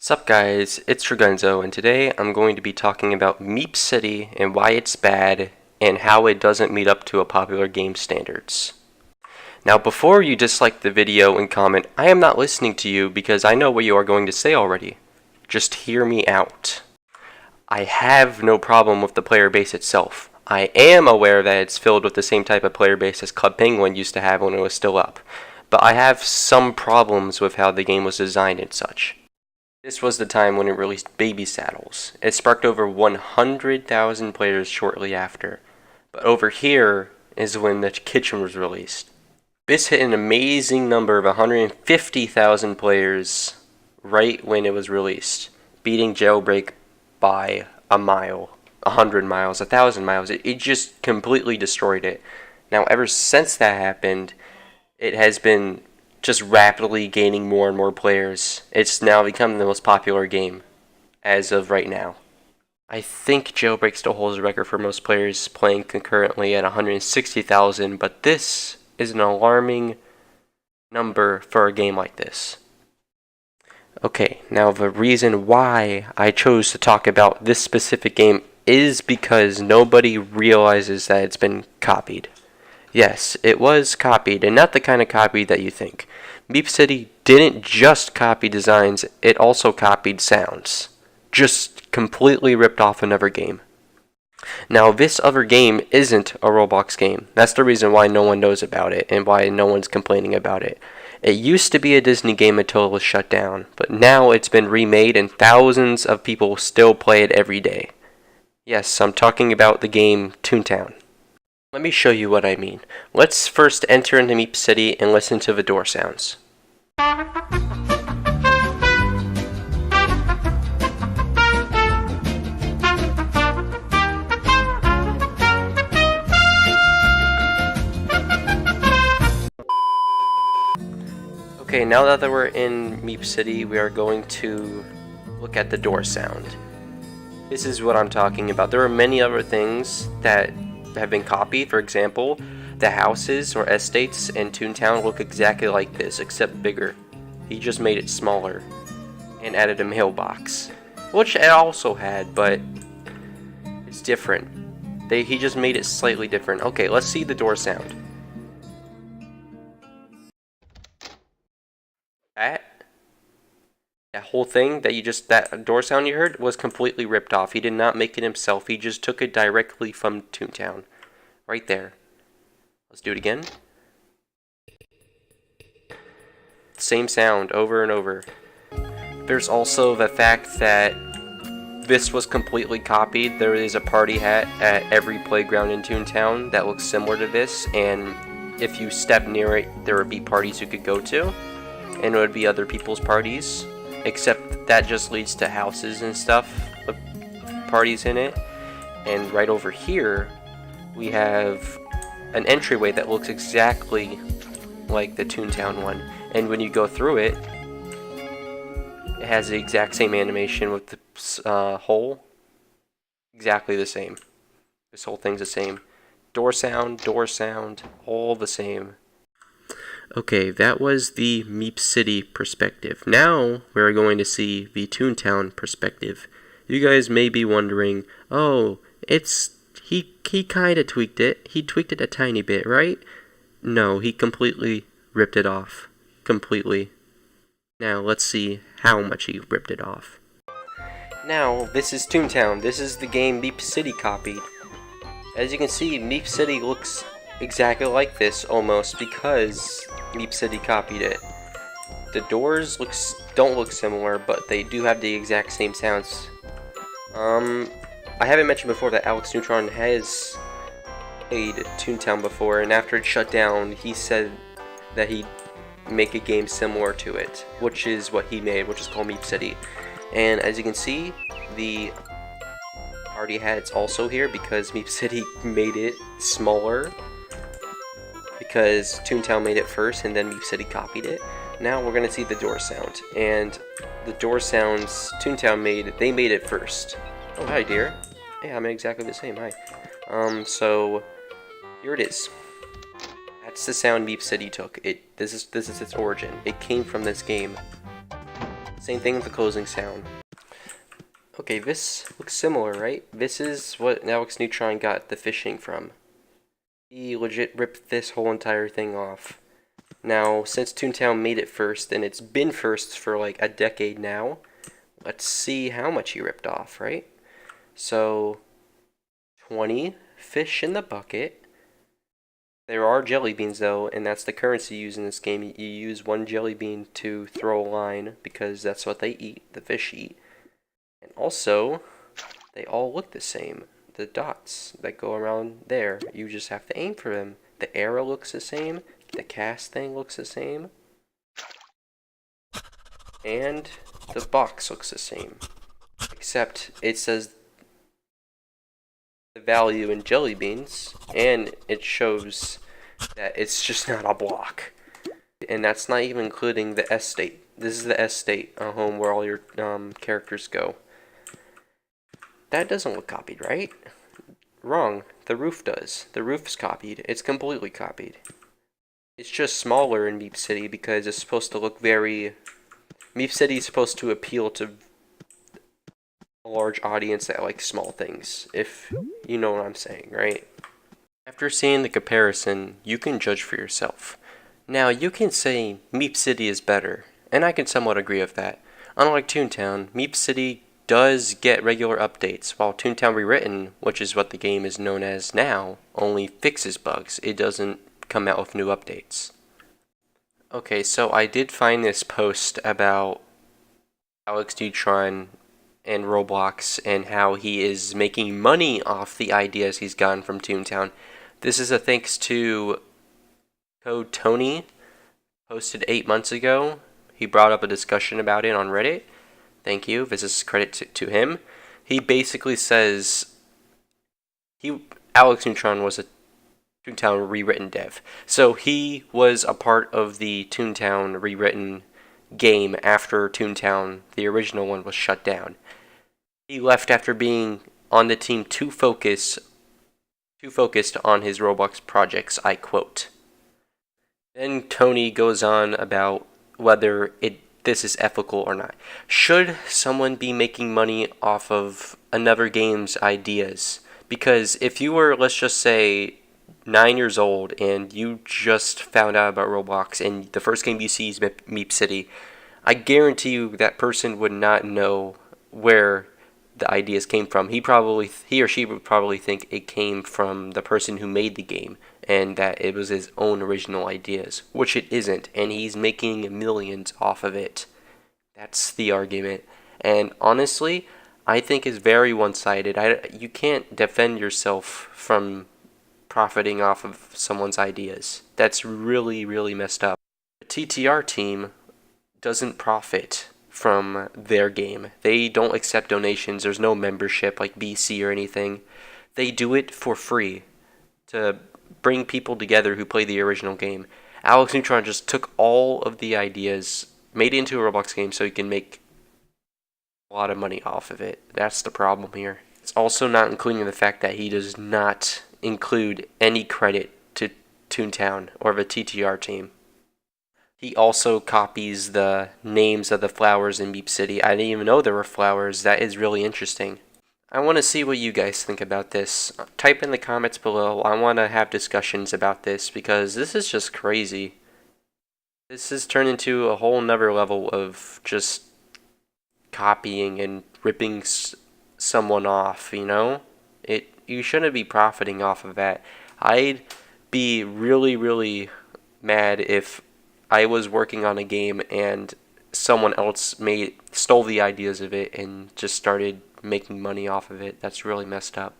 Sup guys, it's Dragunzo, and today I'm going to be talking about Meepcity and why it's bad and how it doesn't meet up to a popular game standards. Now before you dislike the video and comment, I am not listening to you because I know what you are going to say already. Just hear me out. I have no problem with the player base itself. I am aware that it's filled with the same type of player base as Club Penguin used to have when it was still up. But I have some problems with how the game was designed and such. This was the time when it released Baby Saddles. It sparked over 100,000 players shortly after. But over here is when the Kitchen was released. This hit an amazing number of 150,000 players right when it was released, beating Jailbreak by a mile, 100 miles, 1,000 miles. It just completely destroyed it. Now ever since that happened, it has been just rapidly gaining more and more players. It's now become the most popular game as of right now. I think Jailbreak still holds the record for most players playing concurrently at 160,000, but this is an alarming number for a game like this. Okay, now the reason why I chose to talk about this specific game is because nobody realizes that it's been copied. Yes, it was copied, and not the kind of copy that you think. Meepcity didn't just copy designs, it also copied sounds. Just completely ripped off another game. Now, this other game isn't a Roblox game. That's the reason why no one knows about it, and why no one's complaining about it. It used to be a Disney game until it was shut down, but now it's been remade and thousands of people still play it every day. Yes, I'm talking about the game Toontown. Let me show you what I mean. Let's first enter into Meepcity and listen to the door sounds. Okay, now that we're in Meepcity, we are going to look at the door sound. This is what I'm talking about. There are many other things that have been copied. For example, the houses or estates in Toontown look exactly like this, except bigger. He just made it smaller and added a mailbox, which it also had, but it's different. He just made it slightly different. Okay, let's see the door sound. That whole thing that door sound you heard was completely ripped off. He did not make it himself. He just took it directly from Toontown. Right there. Let's do it again. Same sound over and over. There's also the fact that this was completely copied. There is a party hat at every playground in Toontown that looks similar to this, and if you step near it, there would be parties you could go to, and it would be other people's parties. Except that just leads to houses and stuff with parties in it. And right over here, we have an entryway that looks exactly like the Toontown one. And when you go through it, it has the exact same animation with the hole. Exactly the same. This whole thing's the same. Door sound, all the same. Okay, that was the Meepcity perspective. Now, we're going to see the Toontown perspective. You guys may be wondering, oh, he kinda tweaked it. He tweaked it a tiny bit, right? No, he completely ripped it off. Completely. Now, let's see how much he ripped it off. Now, this is Toontown. This is the game Meepcity copied. As you can see, Meepcity looks exactly like this almost because Meepcity copied it. The doors don't look similar, but they do have the exact same sounds. I haven't mentioned before that Alex Neutron has played Toontown before, and after it shut down, he said that he'd make a game similar to it, which is what he made, which is called Meepcity. And as you can see, the party hat's also here because Meepcity made it smaller. Because Toontown made it first and then Meepcity copied it. Now we're gonna see the door sound. And the door sounds Toontown they made it first. Oh, hi dear. Yeah, I'm exactly the same, hi. So here it is. That's the sound Meepcity took. This is its origin. It came from this game. Same thing with the closing sound. Okay, this looks similar, right? This is what Alex Neutron got the fishing from. He legit ripped this whole entire thing off. Now, since Toontown made it first, and it's been first for like a decade now, let's see how much he ripped off, right? So, 20 fish in the bucket. There are jelly beans though, and that's the currency used in this game. You use one jelly bean to throw a line because that's what they eat, the fish eat. And also, they all look the same. The dots that go around there, you just have to aim for them. The arrow looks the same, the cast thing looks the same, and the box looks the same. Except it says the value in jelly beans, and it shows that it's just not a block. And that's not even including the S state. This is the S state, a home where all your characters go. That doesn't look copied, right? Wrong. The roof does. The roof's copied. It's completely copied. It's just smaller in Meepcity because it's supposed to look very... Meepcity is supposed to appeal to a large audience that likes small things, if you know what I'm saying, right? After seeing the comparison, you can judge for yourself. Now, you can say Meepcity is better, and I can somewhat agree with that. Unlike Toontown, Meepcity does get regular updates, while Toontown Rewritten, which is what the game is known as now, only fixes bugs. It doesn't come out with new updates. Okay, so I did find this post about Alex Neutron and Roblox and how he is making money off the ideas he's gotten from Toontown. This is a thanks to Code Tony, posted 8 months ago. He brought up a discussion about it on Reddit. Thank you. This is credit to him. He basically says Alex Neutron was a Toontown Rewritten dev. So he was a part of the Toontown Rewritten game after Toontown, the original one, was shut down. He left after being on the team too focused on his Roblox projects, I quote. Then Tony goes on about whether this is ethical or not. Should someone be making money off of another game's ideas? Because if you were, let's just say, 9 years old and you just found out about Roblox and the first game you see is Meepcity, I guarantee you that person would not know where the ideas came from. He or she would probably think it came from the person who made the game and that it was his own original ideas, which it isn't, and he's making millions off of it. That's the argument. And honestly, I think it's very one-sided. You can't defend yourself from profiting off of someone's ideas. That's really, really messed up. The TTR team doesn't profit from their game. They don't accept donations. There's no membership like BC or anything. They do it for free to bring people together who play the original game. Alex Neutron just took all of the ideas, made it into a Roblox game so he can make a lot of money off of it. That's the problem here. It's also not including the fact that he does not include any credit to Toontown or the TTR team. He also copies the names of the flowers in Meepcity. I didn't even know there were flowers. That is really interesting. I want to see what you guys think about this. Type in the comments below. I want to have discussions about this because this is just crazy. This has turned into a whole nother level of just copying and ripping someone off, you know? You shouldn't be profiting off of that. I'd be really, really mad if I was working on a game and someone else stole the ideas of it and just started making money off of it. That's really messed up.